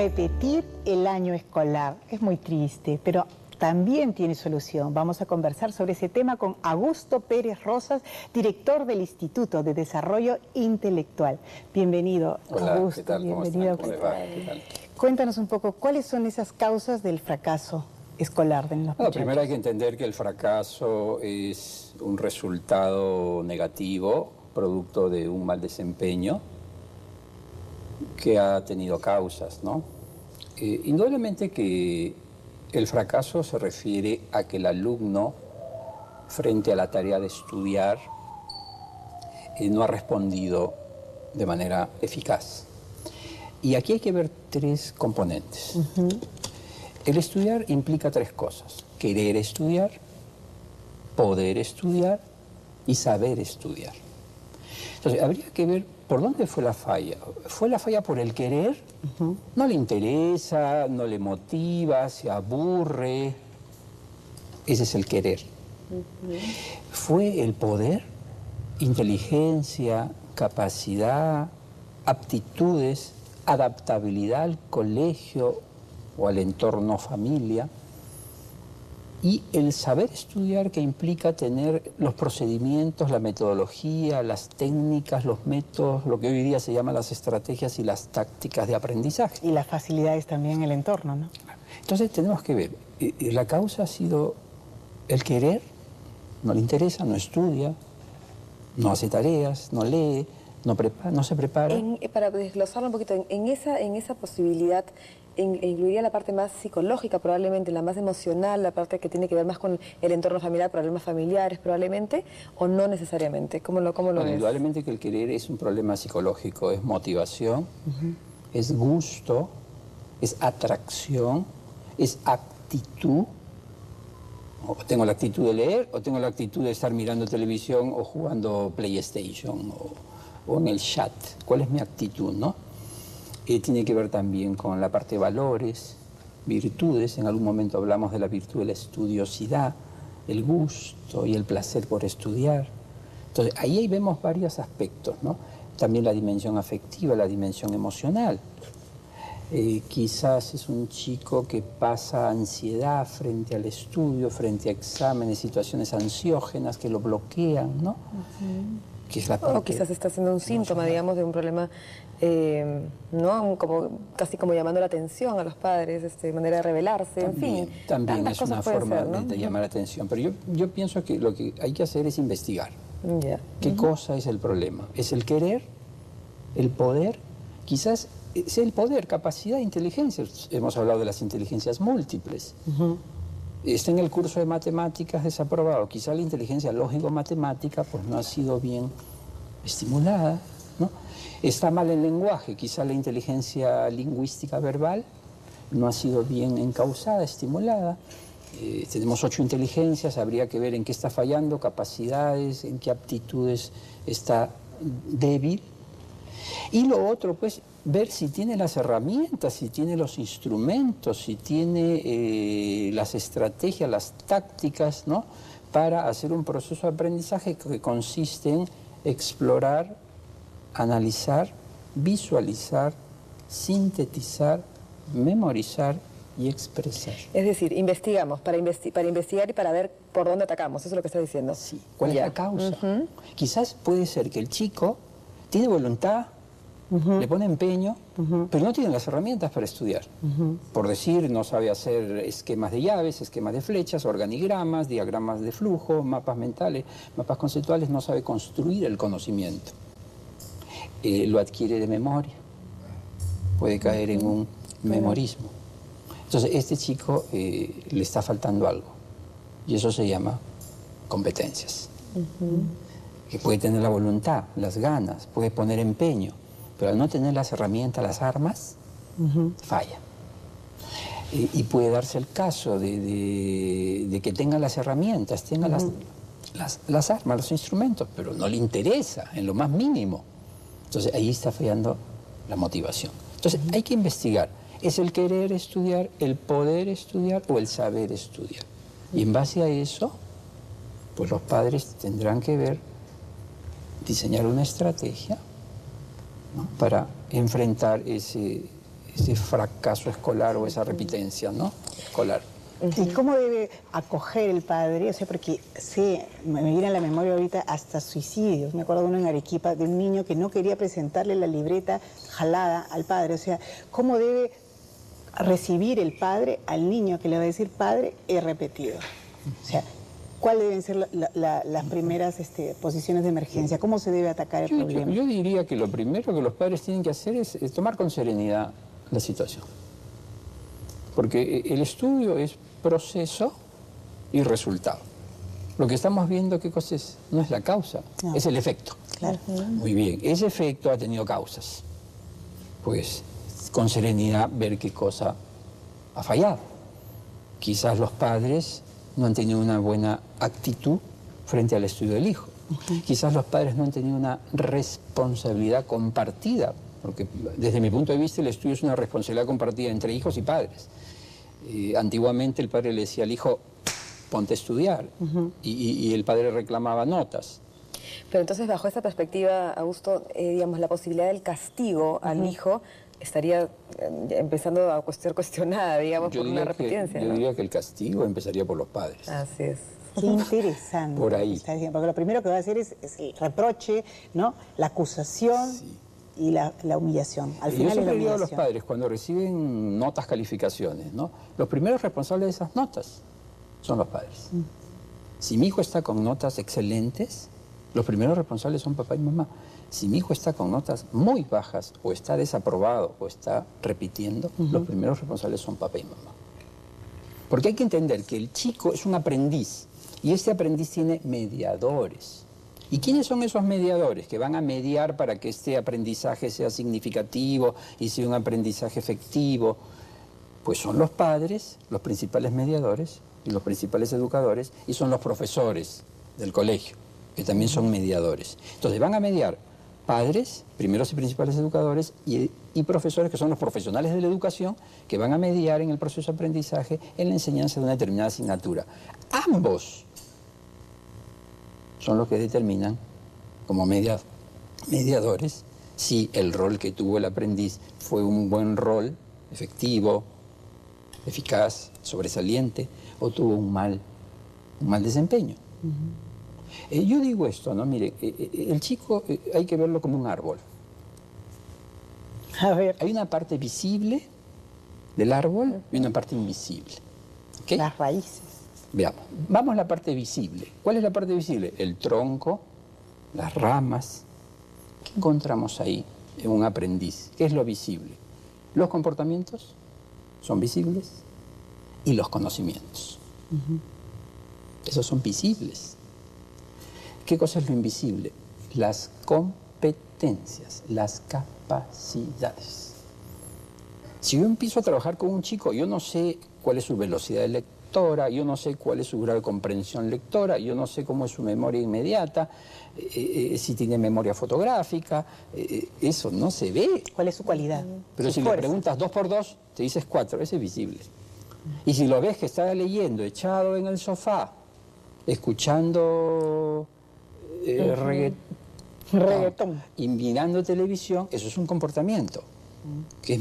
Repetir el año escolar es muy triste, pero también tiene solución. Vamos a conversar sobre ese tema con Augusto Pérez Rosas, director del Instituto de Desarrollo Intelectual. Bienvenido, Hola, Augusto. ¿qué tal? Bienvenido. ¿Cómo les va? ¿Qué tal? Cuéntanos un poco, ¿cuáles son esas causas del fracaso escolar de los muchachos? Primero hay que entender que el fracaso es un resultado negativo, producto de un mal desempeño que ha tenido causas, ¿no? Indudablemente que el fracaso se refiere a que el alumno, frente a la tarea de estudiar, no ha respondido de manera eficaz. Y aquí hay que ver tres componentes. El estudiar implica tres cosas: querer estudiar, poder estudiar y saber estudiar. Entonces, habría que ver por dónde fue la falla. ¿Fue la falla por el querer? No le interesa, no le motiva, se aburre. Ese es el querer. ¿Fue el poder? Inteligencia, capacidad, aptitudes, adaptabilidad al colegio o al entorno familia, y el saber estudiar, que implica tener los procedimientos, la metodología, las técnicas, los métodos, lo que hoy día se llama las estrategias y las tácticas de aprendizaje. Y las facilidades también en el entorno, ¿no? Entonces tenemos que ver, la causa ha sido el querer, no le interesa, no estudia, no hace tareas, no lee, no se prepara. Para desglosarlo un poquito, en esa posibilidad incluiría la parte más psicológica probablemente, la más emocional, la parte que tiene que ver más con el entorno familiar, problemas familiares probablemente, o no necesariamente. ¿Cómo lo ves? Indudablemente que el querer es un problema psicológico, es motivación, es gusto, es atracción, es actitud. O tengo la actitud de leer, o tengo la actitud de estar mirando televisión o jugando PlayStation o en el chat. ¿Cuál es mi actitud, no? Tiene que ver también con la parte de valores, virtudes. En algún momento hablamos de la virtud de la estudiosidad, el gusto y el placer por estudiar. Entonces, ahí vemos varios aspectos, ¿no? También la dimensión afectiva, la dimensión emocional. Quizás es un chico que pasa ansiedad frente al estudio, frente a exámenes, situaciones ansiógenas que lo bloquean, ¿no? Que es la parte o quizás está siendo un síntoma, digamos, de un problema, ¿no? Casi como llamando la atención a los padres, de manera de rebelarse, también, en fin. También es una forma ser, ¿no? de llamar la atención. Pero yo pienso que lo que hay que hacer es investigar. ¿Qué cosa es el problema? ¿Es el querer? ¿El poder? Quizás sea el poder, capacidad, inteligencia. Hemos hablado de las inteligencias múltiples. Está en el curso de matemáticas desaprobado. Quizá la inteligencia lógico-matemática pues no ha sido bien estimulada, ¿no? Está mal el lenguaje. Quizá la inteligencia lingüística verbal no ha sido bien encauzada, estimulada. Tenemos 8 inteligencias, habría que ver en qué está fallando, capacidades, en qué aptitudes está débil. Y lo otro, pues, ver si tiene las herramientas, si tiene los instrumentos, si tiene las estrategias, las tácticas, ¿no?, para hacer un proceso de aprendizaje que consiste en explorar, analizar, visualizar, sintetizar, memorizar y expresar. Es decir, investigamos para investigar y para ver por dónde atacamos, eso es lo que está diciendo. Sí. ¿Cuál es la causa? Quizás puede ser que el chico tiene voluntad, le pone empeño, pero no tiene las herramientas para estudiar. Por decir, no sabe hacer esquemas de llaves, esquemas de flechas, organigramas, diagramas de flujo, mapas mentales, mapas conceptuales, no sabe construir el conocimiento. Lo adquiere de memoria, puede caer en un memorismo. Entonces, este chico le está faltando algo, y eso se llama competencias. Que puede tener la voluntad, las ganas, puede poner empeño, pero al no tener las herramientas, las armas, falla. Y puede darse el caso de que tenga las herramientas, tenga las armas, los instrumentos, pero no le interesa en lo más mínimo. Entonces ahí está fallando la motivación. Entonces hay que investigar. ¿Es el querer estudiar, el poder estudiar o el saber estudiar? Y en base a eso, pues los padres tendrán que ver, diseñar una estrategia, ¿no?, para enfrentar ese ese fracaso escolar o esa repitencia, ¿no? Escolar. ¿Y cómo debe acoger el padre? O sea, porque me viene a la memoria ahorita hasta suicidios. Me acuerdo de uno en Arequipa, de un niño que no quería presentarle la libreta jalada al padre. O sea, ¿cómo debe recibir el padre al niño que le va a decir, padre, he repetido? O sea, ¿cuáles deben ser las primeras posiciones de emergencia? ¿Cómo se debe atacar el problema? Yo diría que lo primero que los padres tienen que hacer es tomar con serenidad la situación. Porque el estudio es proceso y resultado. Lo que estamos viendo, ¿qué cosa es? No es la causa, no. Es el efecto. Claro. Muy bien, ese efecto ha tenido causas. Pues con serenidad ver qué cosa ha fallado. Quizás los padres no han tenido una buena actitud frente al estudio del hijo. Quizás los padres no han tenido una responsabilidad compartida, porque desde mi punto de vista el estudio es una responsabilidad compartida entre hijos y padres. Antiguamente el padre le decía al hijo, ponte a estudiar, y el padre reclamaba notas. Pero entonces, bajo esta perspectiva, Augusto, digamos, la posibilidad del castigo al hijo estaría empezando a ser cuestionada, digamos, por una repitencia. Yo diría que el castigo empezaría por los padres. Así es. Qué interesante. Por ahí. Porque lo primero que va a hacer es el reproche, ¿no? La acusación. Sí. Y la humillación. Al final yo siempre es la digo a los humillación. padres, cuando reciben notas, calificaciones, ¿no? Los primeros responsables de esas notas son los padres. Si mi hijo está con notas excelentes, los primeros responsables son papá y mamá. Si mi hijo está con notas muy bajas, o está desaprobado, o está repitiendo, los primeros responsables son papá y mamá. Porque hay que entender que el chico es un aprendiz, y este aprendiz tiene mediadores. ¿Y quiénes son esos mediadores que van a mediar para que este aprendizaje sea significativo y sea un aprendizaje efectivo? Pues son los padres, los principales mediadores y los principales educadores, y son los profesores del colegio, que también son mediadores. Entonces van a mediar padres, primeros y principales educadores, y profesores, que son los profesionales de la educación, que van a mediar en el proceso de aprendizaje en la enseñanza de una determinada asignatura. Ambos son los que determinan, como mediadores, si el rol que tuvo el aprendiz fue un buen rol, efectivo, eficaz, sobresaliente, o tuvo un mal desempeño. Yo digo esto, ¿no? Mire, el chico hay que verlo como un árbol. A ver. Hay una parte visible del árbol y una parte invisible. ¿Okay? Las raíces. Veamos, vamos a la parte visible. ¿Cuál es la parte visible? El tronco, las ramas. ¿Qué encontramos ahí en un aprendiz? ¿Qué es lo visible? Los comportamientos son visibles y los conocimientos. Esos son visibles. ¿Qué cosa es lo invisible? Las competencias, las capacidades. Si yo empiezo a trabajar con un chico, yo no sé cuál es su velocidad de lectura, yo no sé cuál es su grado de comprensión lectora, yo no sé cómo es su memoria inmediata, si tiene memoria fotográfica, eso no se ve. ¿Cuál es su cualidad? Pero si le preguntas 2 por 2, te dices 4, ese es visible. Y si lo ves que está leyendo, echado en el sofá, escuchando reggaetón y mirando televisión, eso es un comportamiento que es